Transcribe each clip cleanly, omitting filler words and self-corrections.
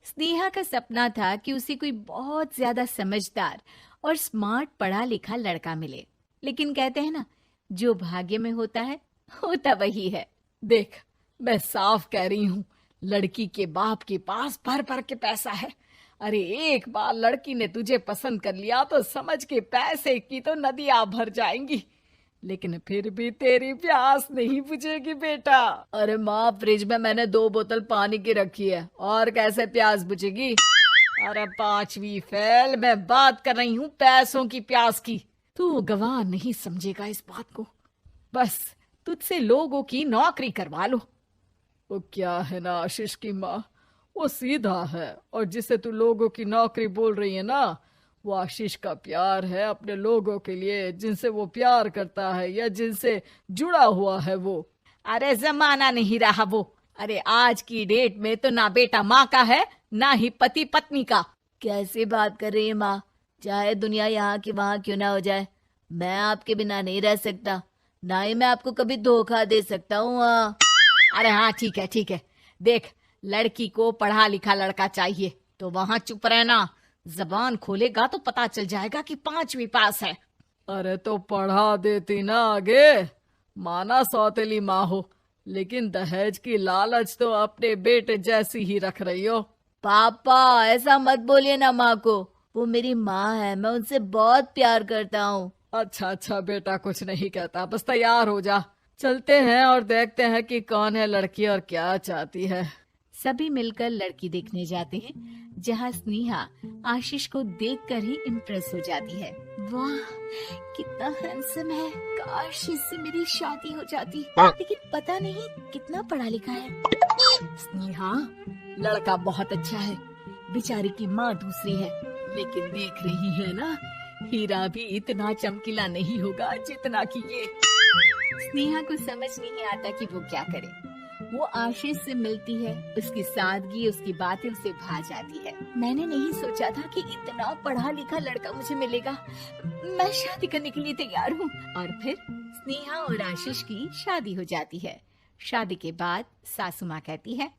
स्नेहा का सपना था कि उसे कोई बहुत ज्यादा समझदार और स्मार्ट पढ़ा लिखा लड़का मिले। लेकिन कहते हैं ना, जो भाग्य में होता है होता वही है। देख, मैं साफ कह रही हूँ, लड़की के बाप के पास भर भर के पैसा है। अरे एक बार लड़की ने तुझे पसंद कर लिया तो समझ के पैसे की तो नदियां भर जाएंगी, लेकिन फिर भी तेरी प्यास नहीं बुझेगी बेटा। अरे माँ, फ्रिज में मैंने 2 बोतल पानी की रखी है, और कैसे प्यास बुझेगी? अरे 5वीं फेल, मैं बात कर रही हूँ पैसों की प्यास की। तू गवाह नहीं समझेगा इस बात को। बस तुझसे लोगों की नौकरी करवा लो। वो क्या है ना आशीष की माँ, वो सीधा है, और जिसे तू लोगों की नौकरी बोल रही है ना, वो आशीष का प्यार है अपने लोगों के लिए, जिनसे वो प्यार करता है या जिनसे जुड़ा हुआ है वो। अरे जमाना नहीं रहा वो। अरे आज की डेट में तो ना बेटा माँ का है, ना ही पति पत्नी का। कैसी बात कर रही है माँ? चाहे दुनिया यहाँ की वहाँ क्यों ना हो जाए, मैं आपके बिना नहीं रह सकता। ना ही मैं आपको कभी धोखा दे सकता हूँ। अरे हाँ, ठीक है ठीक है। देख, लड़की को पढ़ा लिखा लड़का चाहिए तो वहां चुप रहना। जबान खोलेगा तो पता चल जाएगा कि 5वीं पास है। अरे तो पढ़ा देती ना आगे। माना सौतेली माँ हो, लेकिन दहेज की लालच तो अपने बेटे जैसी ही रख रही हो। पापा ऐसा मत बोलिए ना माँ को, वो मेरी माँ है, मैं उनसे बहुत प्यार करता हूँ। अच्छा अच्छा बेटा, कुछ नहीं कहता, बस तैयार हो जा, चलते हैं और देखते हैं कि कौन है लड़की और क्या चाहती है। सभी मिलकर लड़की देखने जाते हैं, जहाँ स्नेहा आशीष को देखकर ही इम्प्रेस हो जाती है। वाह, कितना हैंडसम है। काश इससे मेरी शादी हो जाती, लेकिन पता नहीं कितना पढ़ा लिखा है। स्नेहा, लड़का बहुत अच्छा है, बेचारी की माँ दूसरी है, लेकिन देख रही है ना, हीरा भी इतना चमकीला नहीं होगा जितना कि ये। स्नेहा को समझ नहीं आता कि वो क्या करे। वो आशीष से मिलती है, उसकी सादगी, उसकी बातें उसे भा जाती है। मैंने नहीं सोचा था कि इतना पढ़ा लिखा लड़का मुझे मिलेगा। मैं शादी करने के लिए तैयार हूँ। और फिर स्नेहा और आशीष की शादी हो जाती है। शादी के बाद सासू माँ कहती है,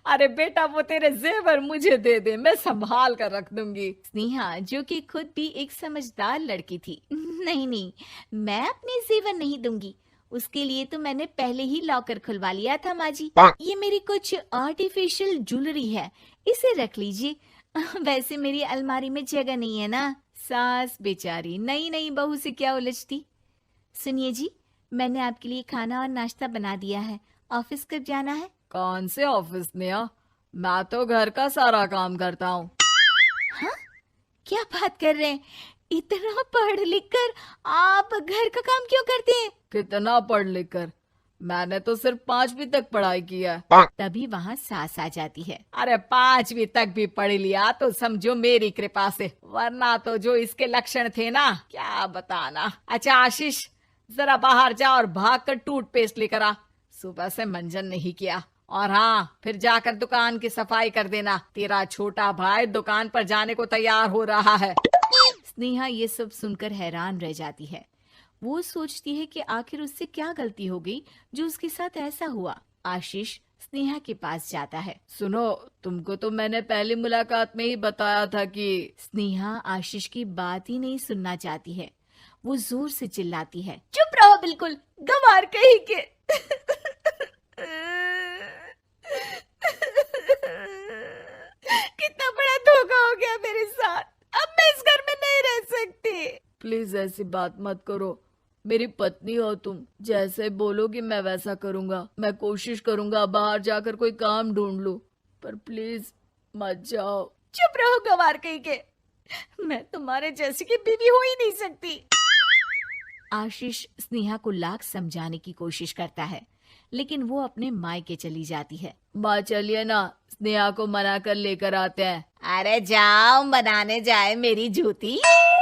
अरे बेटा, वो तेरे जेवर मुझे दे दे, मैं संभाल कर रख दूंगी। स्नेहा, जो कि खुद भी एक समझदार लड़की थी, नहीं नहीं, मैं अपने जेवर नहीं दूंगी। उसके लिए तो मैंने पहले ही लॉकर खुलवा लिया था माँ जी। ये मेरी कुछ आर्टिफिशियल ज्वेलरी है, इसे रख लीजिए। वैसे मेरी अलमारी में जगह नहीं है ना। सास बेचारी नई नई बहू से क्या उलझती। सुनिए जी, मैंने आपके लिए खाना और नाश्ता बना दिया है। ऑफिस कब जाना है? कौन से ऑफिस में? मैं तो घर का सारा काम करता हूँ। हाँ, क्या बात कर रहे हैं? इतना पढ़ लिख कर आप घर का काम क्यों करते हैं? कितना पढ़ लिख कर? मैंने तो सिर्फ 5वीं तक पढ़ाई की है। तभी वहाँ सास आ जाती है। अरे 5वीं तक भी पढ़ लिया तो समझो मेरी कृपा से, वरना तो जो इसके लक्षण थे ना, क्या बताना। अच्छा आशीष, जरा बाहर जा और भाग कर टूथपेस्ट लेकर आ। सुबह से मंजन नहीं किया। और हाँ, फिर जाकर दुकान की सफाई कर देना। तेरा छोटा भाई दुकान पर जाने को तैयार हो रहा है। स्नेहा ये सब सुनकर हैरान रह जाती है। वो सोचती है कि आखिर उससे क्या गलती हो गई जो उसके साथ ऐसा हुआ। आशीष स्नेहा के पास जाता है। सुनो, तुमको तो मैंने पहली मुलाकात में ही बताया था कि। स्नेहा आशीष की बात ही नहीं सुनना चाहती है। वो जोर से चिल्लाती है, चुप रहो बिल्कुल, गंवार कहीं के। कितना बड़ा धोखा हो गया मेरे साथ। अब मैं इस घर में नहीं रह सकती। प्लीज ऐसी बात मत करो, मेरी पत्नी हो तुम, जैसे बोलोगी मैं वैसा करूंगा। मैं कोशिश करूंगा बाहर जाकर कोई काम ढूंढ लूं, पर प्लीज मत जाओ। चुप रहो गंवार कहीं के, मैं तुम्हारे जैसी की बीवी हो ही नहीं सकती। आशीष स्नेहा को लाख समझाने की कोशिश करता है, लेकिन वो अपने मायके चली जाती है। माँ चलिए ना, स्नेहा को मना कर लेकर आते हैं। अरे जाओ, बनाने जाए मेरी जूती।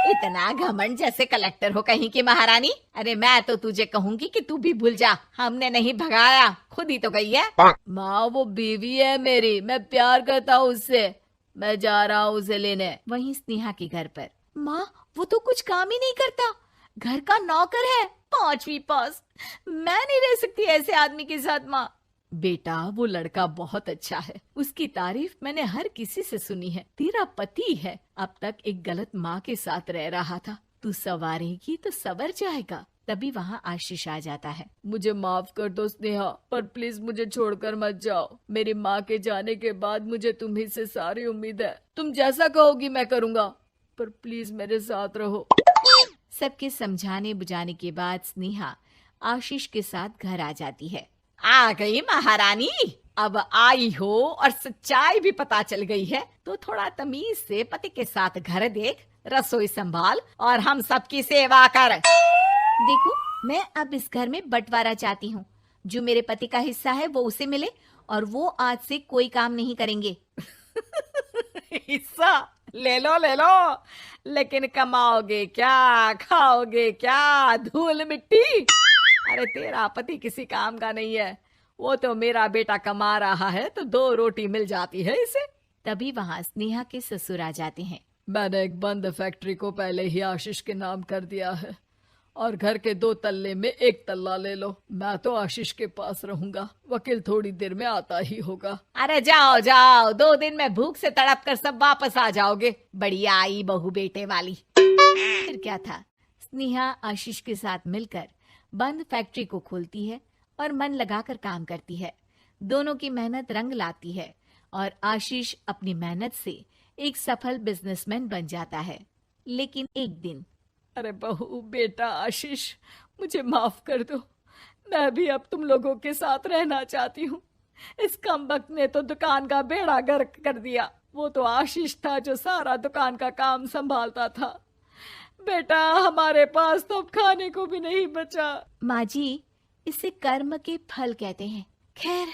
इतना घमंड, जैसे कलेक्टर हो कहीं की महारानी। अरे मैं तो तुझे कहूंगी कि तू भी भूल जा, हमने नहीं भगाया, खुद ही तो गई है। माँ वो बीवी है मेरी, मैं प्यार करता हूँ उससे, मैं जा रहा हूँ उसे लेने। वहीं स्नेहा के घर पर, माँ वो तो कुछ काम ही नहीं करता, घर का नौकर है, 5वीं पास। मैं नहीं रह सकती ऐसे आदमी के साथ माँ। बेटा वो लड़का बहुत अच्छा है, उसकी तारीफ मैंने हर किसी से सुनी है। तेरा पति है, अब तक एक गलत माँ के साथ रह रहा था, तू संवारेगी तो संवर जाएगा। तभी वहाँ आशीष आ जाता है। मुझे माफ कर दो स्नेहा, पर प्लीज मुझे छोड़कर मत जाओ। मेरी माँ के जाने के बाद मुझे तुम्ही से सारी उम्मीद है। तुम जैसा कहोगी मैं करूँगा, पर प्लीज मेरे साथ रहो। सबके समझाने बुझाने के बाद स्नेहा आशीष के साथ घर आ जाती है। आ गई महारानी, अब आई हो और सच्चाई भी पता चल गई है, तो थोड़ा तमीज से पति के साथ घर देख, रसोई संभाल और हम सबकी सेवा कर। देखो, मैं अब इस घर में बंटवारा चाहती हूँ। जो मेरे पति का हिस्सा है वो उसे मिले और वो आज से कोई काम नहीं करेंगे। हिस्सा ले लो, लेकिन कमाओगे क्या, खाओगे क्या, धूल मिट्टी। अरे तेरा पति किसी काम का नहीं है, वो तो मेरा बेटा कमा रहा है तो 2 रोटी मिल जाती है इसे। तभी वहाँ स्नेहा के ससुर आ जाते हैं। मैंने एक बंद फैक्ट्री को पहले ही आशीष के नाम कर दिया है और घर के 2 तल्ले में 1 तल्ला ले लो। मैं तो आशीष के पास रहूंगा, वकील थोड़ी देर में आता ही होगा। अरे जाओ जाओ, 2 दिन में भूख से तड़प कर सब वापस आ जाओगे। बढ़िया आई बहू बेटे वाली। फिर क्या था, स्नेहा आशीष के साथ मिलकर बंद फैक्ट्री को खोलती है और मन लगाकर काम करती है। दोनों की मेहनत रंग लाती है और आशीष अपनी मेहनत से एक सफल बिजनेसमैन बन जाता है। लेकिन एक दिन, अरे बहू बेटा आशीष, मुझे माफ कर दो, मैं भी अब तुम लोगों के साथ रहना चाहती हूँ। इस कमबख्त ने तो दुकान का बेड़ा गर्क कर दिया। वो तो आशीष था जो सारा दुकान का काम संभालता था। बेटा हमारे पास तो अब खाने को भी नहीं बचा। माँ जी, इसे कर्म के फल कहते हैं। खैर,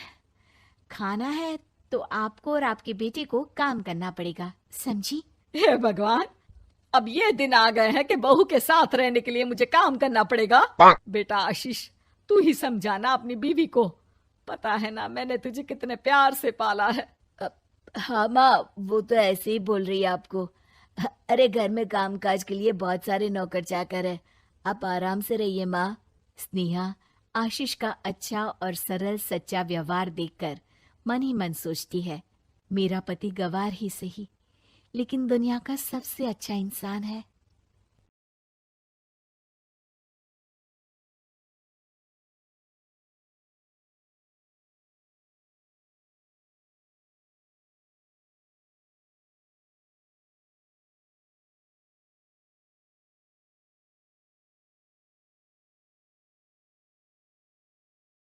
खाना है तो आपको और आपके बेटे को काम करना पड़ेगा, समझी? हे भगवान, अब ये दिन आ गए हैं कि बहू के साथ रहने के लिए मुझे काम करना पड़ेगा। बेटा आशीष, तू ही समझाना अपनी बीवी को। पता है ना मैंने तुझे कितने प्यार से पाला है। हाँ माँ, वो तो ऐसे ही बोल रही है आपको। अरे घर में कामकाज के लिए बहुत सारे नौकर चाकर है, आप आराम से रहिए माँ। स्नेहा आशीष का अच्छा और सरल सच्चा व्यवहार देखकर मन ही मन सोचती है, मेरा पति गवार ही सही, लेकिन दुनिया का सबसे अच्छा इंसान है।